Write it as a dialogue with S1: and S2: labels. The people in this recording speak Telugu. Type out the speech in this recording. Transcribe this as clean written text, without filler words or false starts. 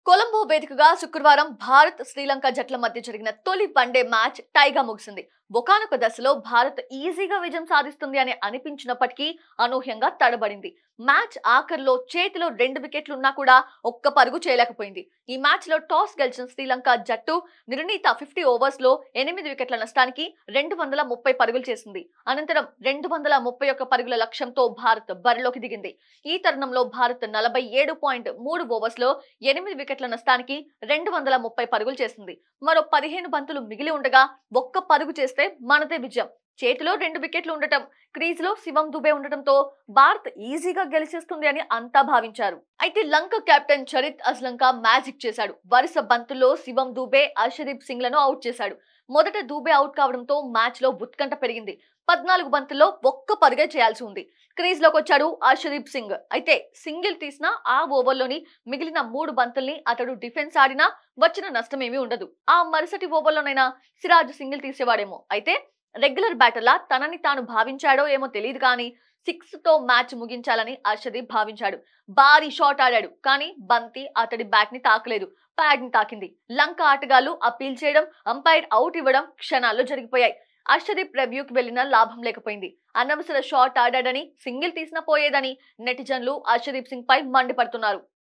S1: కొలంబో వేదికగా శుక్రవారం భారత్ శ్రీలంక జట్ల మధ్య జరిగిన తొలి వన్డే మ్యాచ్ టైగా ముగిసింది. ఒకానొక దశలో భారత్ ఈజీగా విజయం సాధిస్తుంది అని అనిపించినప్పటికీ అనూహ్యంగా తడబడింది. మ్యాచ్ ఆఖరిలో చేతిలో 2 వికెట్లున్నా కూడా ఒక్క పరుగు చేయలేకపోయింది. ఈ మ్యాచ్ లో టాస్ గెలిచిన శ్రీలంక జట్టు నిర్ణీత 50 ఓవర్స్ లో 8 వికెట్ల నష్టానికి 230 పరుగులు చేసింది. అనంతరం 231 పరుగుల లక్ష్యంతో భారత్ బరిలోకి దిగింది. ఈ తరుణంలో భారత్ 47.3 ఓవర్స్ లో 8 వికెట్ల నష్టానికి 230 పరుగులు చేసింది. మరో 15 బంతులు మిగిలి ఉండగా ఒక్క పరుగు చేస్తే మనదే విజయం. చేతిలో 2 వికెట్లు ఉండటం, క్రీజ్ లో శివం దుబే ఉండటంతో భారత్ ఈజీగా గెలిచేస్తుంది అని అంతా భావించారు. అయితే లంక కెప్టెన్ చరిత్ అస్లంక మ్యాజిక్ చేశాడు. వరుస బంతుల్లో శివం దుబే, అర్షదీప్ సింగ్ లను అవుట్ చేశాడు. మొదట దుబే అవుట్ కావడంతో మ్యాచ్ లో ఉత్కంఠ పెరిగింది. 14 బంతుల్లో ఒక్క పరుగే చేయాల్సి ఉంది. క్రీజ్ లోకి వచ్చాడు అర్షదీప్ సింగ్. అయితే సింగిల్ తీసిన ఆ ఓవర్లోని మిగిలిన 3 బంతుల్ని అతడు డిఫెన్స్ ఆడినా వచ్చిన నష్టమేమీ ఉండదు. ఆ మరుసటి ఓవర్లోనైనా సిరాజ్ సింగిల్ తీసేవాడేమో. అయితే రెగ్యులర్ బ్యాటర్లా తనని తాను భావించాడో ఏమో తెలియదు కానీ 6 తో మ్యాచ్ ముగించాలని అర్షదీప్ భావించాడు. భారీ షాట్ ఆడాడు కానీ బంతి అతడి బ్యాట్ ని తాకలేదు, ప్యాడ్ ని తాకింది. లంక ఆటగాళ్లు అప్పీల్ చేయడం, అంపైర్ అవుట్ ఇవ్వడం క్షణాల్లో జరిగిపోయాయి. అర్షదీప్ రివ్యూకి వెళ్లిన లాభం లేకపోయింది. అనవసర షాట్ ఆడాడని, సింగిల్ తీసిన పోయేదని నెటిజన్లు అర్షదీప్ సింగ్ పై మండిపడుతున్నారు.